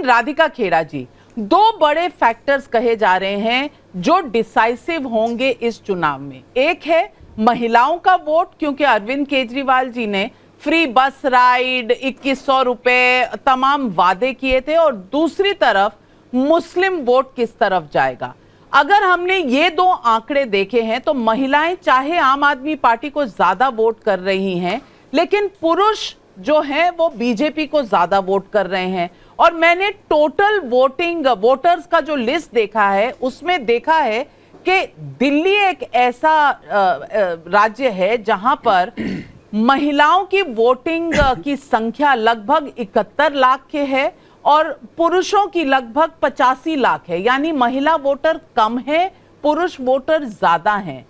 राधिका खेड़ा जी, दो बड़े फैक्टर्स कहे जा रहे हैं जो डिसाइसिव होंगे इस चुनाव में। एक है महिलाओं का वोट, क्योंकि अरविंद केजरीवाल जी ने फ्री बस राइड, 2100 रुपए, तमाम वादे किए थे, और दूसरी तरफ मुस्लिम वोट किस तरफ जाएगा। अगर हमने ये दो आंकड़े देखे हैं तो महिलाएं चाहे आम आदमी पार्टी को ज्यादा वोट कर रही हैं, लेकिन पुरुष जो हैं वो बीजेपी को ज्यादा वोट कर रहे हैं। और मैंने टोटल वोटर्स का जो लिस्ट देखा है उसमें देखा है कि दिल्ली एक ऐसा राज्य है जहां पर महिलाओं की वोटिंग की संख्या लगभग 71 लाख के है और पुरुषों की लगभग 85 लाख है, यानी महिला वोटर कम है, पुरुष वोटर ज्यादा हैं।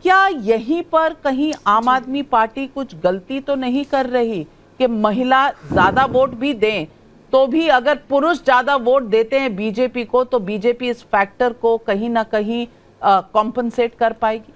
क्या यहीं पर कहीं आम आदमी पार्टी कुछ गलती तो नहीं कर रही कि महिला ज्यादा वोट भी दें तो भी अगर पुरुष ज्यादा वोट देते हैं बीजेपी को तो बीजेपी इस फैक्टर को कहीं ना कहीं कॉम्पनसेट कर पाएगी?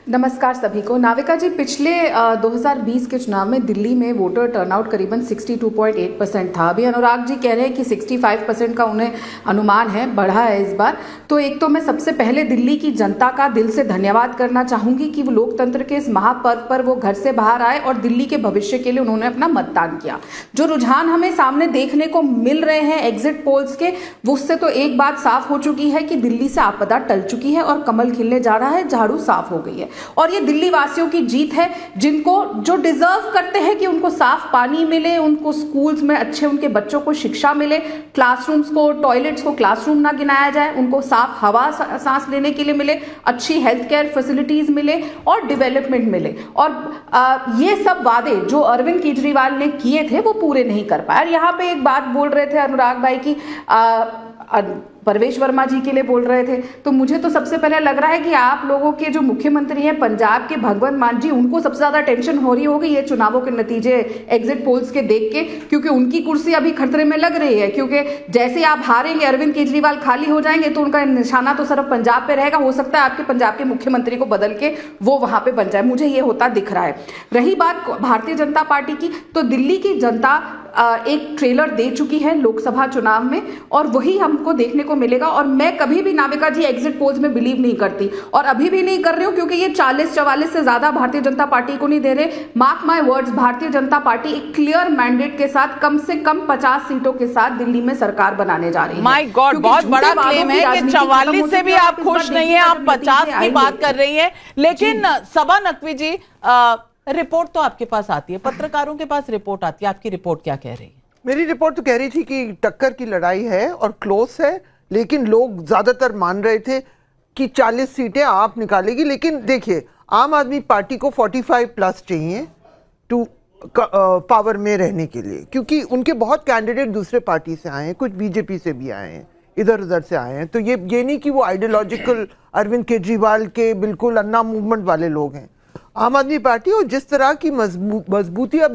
नमस्कार सभी को। नाविका जी, पिछले 2020 के चुनाव में दिल्ली में वोटर टर्नआउट करीबन 62.8% था। अभी अनुराग जी कह रहे हैं कि 65% का उन्हें अनुमान है, बढ़ा है इस बार। तो एक तो मैं सबसे पहले दिल्ली की जनता का दिल से धन्यवाद करना चाहूंगी कि वो लोकतंत्र के इस महापर्व पर वो घर से बाहर आए और दिल्ली के भविष्य के लिए उन्होंने अपना मतदान किया। जो रुझान हमें सामने देखने को मिल रहे हैं एग्जिट पोल्स के, उससे तो एक बात साफ हो चुकी है कि दिल्ली से आपदा टल चुकी है और कमल खिलने जा रहा है, झाड़ू साफ हो गई है। और ये दिल्ली वासियों की जीत है, जिनको जो डिजर्व करते हैं कि उनको साफ पानी मिले, उनको स्कूल्स में अच्छे उनके बच्चों को शिक्षा मिले, क्लासरूम्स को, टॉयलेट्स को क्लासरूम ना गिनाया जाए, उनको साफ हवा सांस लेने के लिए मिले, अच्छी हेल्थ केयर फैसिलिटीज मिले और डेवलपमेंट मिले। और ये सब वादे जो अरविंद केजरीवाल ने किए थे वो पूरे नहीं कर पाए। यहाँ पे एक बात बोल रहे थे अनुराग भाई की परवेश वर्मा जी के लिए बोल रहे थे, तो मुझे तो सबसे पहले लग रहा है कि आप लोगों के जो मुख्यमंत्री हैं पंजाब के भगवंत मान जी, उनको सबसे ज्यादा टेंशन हो रही होगी ये चुनावों के नतीजे एग्जिट पोल्स के देख के, क्योंकि उनकी कुर्सी अभी खतरे में लग रही है। क्योंकि जैसे आप हारेंगे, अरविंद केजरीवाल खाली हो जाएंगे तो उनका निशाना तो सिर्फ पंजाब पे रहेगा। हो सकता है आपके पंजाब के मुख्यमंत्री को बदल के वो वहां पे बन जाए, मुझे ये होता दिख रहा है। रही बात भारतीय जनता पार्टी की, तो दिल्ली की जनता एक ट्रेलर दे चुकी है लोकसभा चुनाव में और वही हमको देखने को मिलेगा। और मैं कभी भी नाविका जी एग्जिट पोल्स में बिलीव नहीं करती और अभी भी नहीं कर रही हूं, क्योंकि ये 40-44 से ज्यादा भारतीय जनता पार्टी को नहीं दे रहे। Mark my words, Bharatiya Janata party एक क्लियर मैंडेट के साथ कम से कम 50 सीटों के साथ दिल्ली में सरकार बनाने जा रही है। माय गॉड, बहुत बड़ा क्लेम है कि 44 से भी आप खुश नहीं है, आप 50 की बात कर रही है। लेकिन सबा नकवी जी, रिपोर्ट तो आपके पास आती है, पत्रकारों के पास रिपोर्ट आती है, आपकी रिपोर्ट क्या कह रही है? मेरी रिपोर्ट तो कह रही थी कि टक्कर की लड़ाई है और क्लोज है, लेकिन लोग ज्यादातर मान रहे थे कि 40 सीटें आप निकालेगी। लेकिन देखिए, आम आदमी पार्टी को 45 प्लस चाहिए टू पावर में रहने के लिए, क्योंकि उनके बहुत कैंडिडेट दूसरे पार्टी से आए हैं, कुछ बीजेपी से भी आए हैं, इधर उधर से आए हैं। तो ये नहीं कि वो आइडियोलॉजिकल अरविंद केजरीवाल के बिल्कुल अन्ना मूवमेंट वाले लोग हैं। आम आदमी पार्टी और जिस तरह की मजबूती अब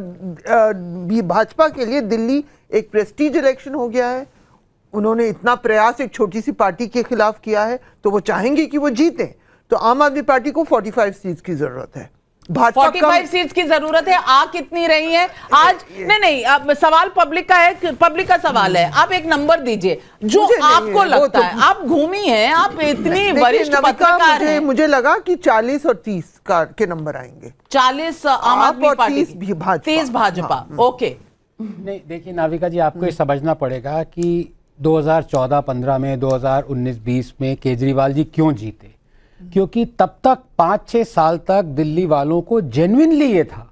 भाजपा के लिए दिल्ली एक प्रेस्टीज इलेक्शन हो गया है, उन्होंने इतना प्रयास एक छोटी सी पार्टी के खिलाफ किया है, तो वो चाहेंगे कि वो जीते। तो आम आदमी पार्टी को 45 सीट्स की जरूरत है, भाजपा 45 सीट्स की जरूरत है। आ कितनी रही है आज? नहीं, अब सवाल पब्लिक का है, पब्लिक का सवाल है। आप एक नंबर दीजिए जो आपको लगता है। आप घूमी हैं, आप इतनी वरिष्ठ पत्रकार हैं। मुझे लगा कि 40 और 30 के नंबर आएंगे। 40 आम आदमी पार्टी, 30 भाजपा। ओके, नहीं देखिए नाविका जी, आपको ये समझना पड़ेगा कि 2014-15 में, 2019-20 में केजरीवाल जी क्यों जीते, क्योंकि तब तक 5-6 साल तक दिल्ली वालों को जेन्युइनली ये था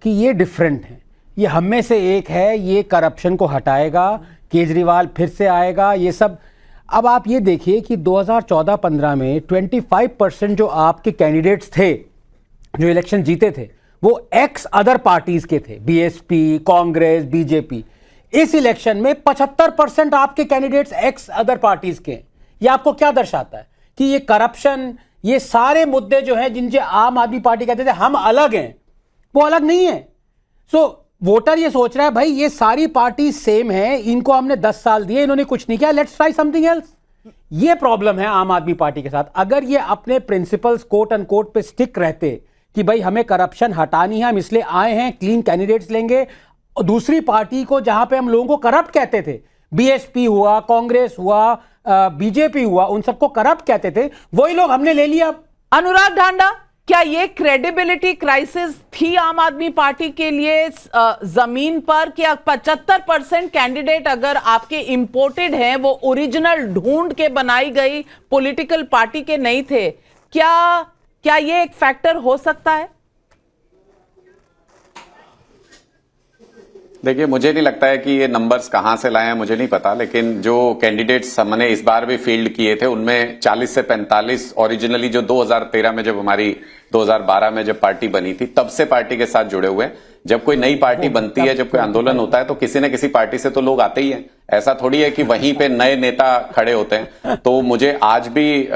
कि ये डिफरेंट है, ये हम में से एक है, ये करप्शन को हटाएगा, केजरीवाल फिर से आएगा, ये सब। अब आप ये देखिए कि 2014-15 में 25% जो आपके कैंडिडेट्स थे जो इलेक्शन जीते थे वो एक्स अदर पार्टीज के थे, बीएसपी, कांग्रेस, बीजेपी। इस इलेक्शन में 75% आपके कैंडिडेट्स एक्स अदर पार्टीज के। ये आपको क्या दर्शाता है कि ये करप्शन, ये सारे मुद्दे जो हैं जिनसे आम आदमी पार्टी कहते थे हम अलग हैं, वो अलग नहीं है। सो वोटर ये सोच रहा है भाई ये सारी पार्टी सेम है, इनको हमने 10 साल दिए, इन्होंने कुछ नहीं किया, लेट्स ट्राई समथिंग एल्स। ये प्रॉब्लम है आम आदमी पार्टी के साथ। अगर ये अपने प्रिंसिपल्स कोट एंड कोट पे स्टिक रहते कि भाई हमें करप्शन हटानी है, हम इसलिए आए हैं, क्लीन कैंडिडेट्स लेंगे। और दूसरी पार्टी को जहां पे हम लोगों को करप्ट कहते थे, बीएसपी हुआ, कांग्रेस हुआ, बीजेपी हुआ, उन सबको करप्ट कहते थे, वही लोग हमने ले लिया। अनुराग ढांडा, क्या ये क्रेडिबिलिटी क्राइसिस थी आम आदमी पार्टी के लिए जमीन पर? क्या 75% कैंडिडेट अगर आपके इंपोर्टेड हैं, वो ओरिजिनल ढूंढ के बनाई गई पॉलिटिकल पार्टी के नहीं थे? क्या ये एक फैक्टर हो सकता है? देखिए, मुझे नहीं लगता है कि ये नंबर्स कहां से लाए हैं, मुझे नहीं पता, लेकिन जो कैंडिडेट्स हमने इस बार भी फील्ड किए थे उनमें 40 से 45 ओरिजिनली जो 2013 में जब हमारी 2012 में जब पार्टी बनी थी तब से पार्टी के साथ जुड़े हुए हैं। जब कोई नई पार्टी बनती है, जब कोई आंदोलन होता है तो किसी न किसी पार्टी से तो लोग आते ही हैं। ऐसा थोड़ी है कि वहीं पे नए नेता खड़े होते हैं। तो मुझे आज भी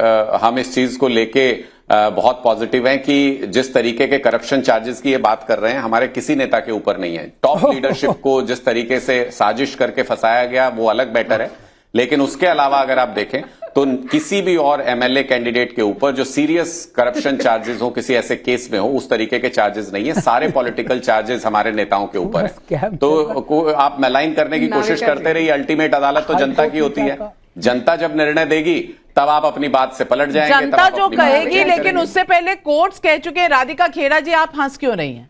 हम इस चीज को लेके बहुत पॉजिटिव हैं कि जिस तरीके के करप्शन चार्जेस की ये बात कर रहे हैं, हमारे किसी नेता के ऊपर नहीं है। टॉप लीडरशिप को जिस तरीके से साजिश करके फंसाया गया वो अलग बेटर है, लेकिन उसके अलावा अगर आप देखें तो किसी भी और एमएलए कैंडिडेट के ऊपर जो सीरियस करप्शन चार्जेस हो, किसी ऐसे केस में हो, उस तरीके के चार्जेस नहीं है। सारे पॉलिटिकल चार्जेस हमारे नेताओं के ऊपर है। तो आप मलाइन करने की कोशिश करते रहिए, अल्टीमेट अदालत तो जनता की होती है। जनता जब निर्णय देगी तब आप अपनी बात से पलट जाएंगे। जनता जो कहेगी, लेकिन उससे पहले कोर्ट्स कह चुके हैं। राधिका खेड़ा जी, आप हंस क्यों रही हैं?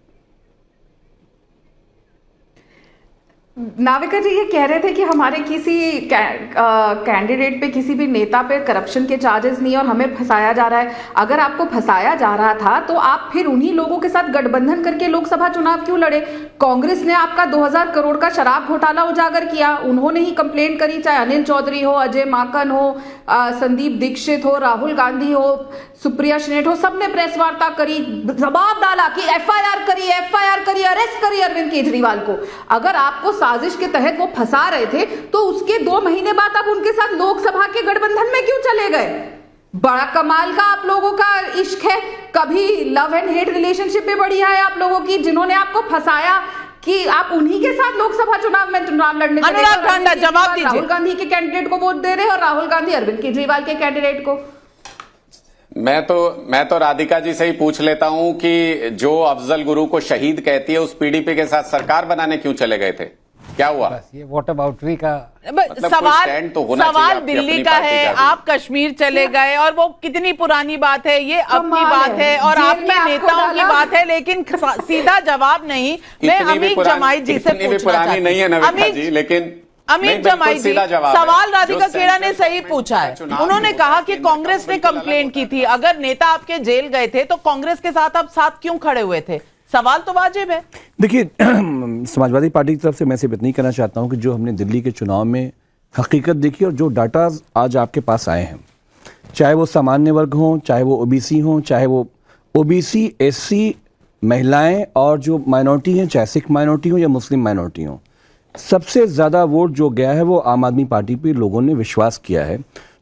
नाविका जी ये कह रहे थे कि हमारे किसी कैंडिडेट पे, किसी भी नेता पे करप्शन के चार्जेस नहीं और हमें फंसाया जा रहा है। अगर आपको फंसाया जा रहा था तो आप फिर उन्हीं लोगों के साथ गठबंधन करके लोकसभा चुनाव क्यों लड़े? कांग्रेस ने आपका 2000 करोड़ का शराब घोटाला उजागर किया, उन्होंने ही कंप्लेंट करी, चाहे अनिल चौधरी हो, अजय माकन हो, संदीप दीक्षित हो, राहुल गांधी हो, सुप्रिया श्रीनेट हो, सबने प्रेस वार्ता करी, जवाब डाला कि एफआईआर करी, अरेस्ट करी अरविंद केजरीवाल को। अगर आपको साजिश के तहत वो फंसा रहे थे तो उसके 2 महीने बाद आप उनके साथ लोकसभा के गठबंधन में क्यों चले गए? बड़ा कमाल का आप लोगों का इश्क है। कभी लव एंड हेट रिलेशनशिप में बढ़िया है आप लोगों की, जिन्होंने आपको फंसाया कि आप उन्हीं के साथ लोकसभा चुनाव में चुनाव लड़ने चले। अनुराग ढांडा, जवाब दीजिए। राहुल गांधी के कैंडिडेट को वोट दे रहे और राहुल गांधी अरविंद केजरीवाल के कैंडिडेट को। मैं तो राधिका जी से ही पूछ लेता हूं कि जो अफजल गुरु को शहीद कहती है, उस पीडीपी के साथ सरकार बनाने क्यों चले गए थे? क्या हुआ? बस ये वॉट अबाउटरी का सवाल दिल्ली का है, आप कश्मीर चले गए और वो कितनी पुरानी बात है, ये अपनी बात है और आपके नेताओं की बात है, लेकिन सीधा जवाब नहीं। मैं अमीर जमाई जी से पूछना चाहती हूं। लेकिन अमित जमाई जी, सवाल राधिका खेड़ा ने सही पूछा है। उन्होंने कहा कि कांग्रेस ने कंप्लेंट की थी। अगर नेता आपके जेल गए थे तो कांग्रेस के साथ आप साथ क्यों खड़े हुए थे? सवाल तो वाजिब है। देखिए, समाजवादी पार्टी की तरफ से मैं सिर्फ इतना ही कहना चाहता हूं कि जो हमने दिल्ली के चुनाव में हकीकत देखी और जो डाटा आज आपके पास आए हैं, चाहे वो सामान्य वर्ग हों, चाहे वो ओबीसी हों, चाहे वो ओबीसी, एससी, महिलाएं और जो माइनॉरिटी हैं, चाहे सिख माइनॉरिटी हो या मुस्लिम माइनॉरिटी हो, सबसे ज़्यादा वोट जो गया है वो आम आदमी पार्टी पे लोगों ने विश्वास किया है।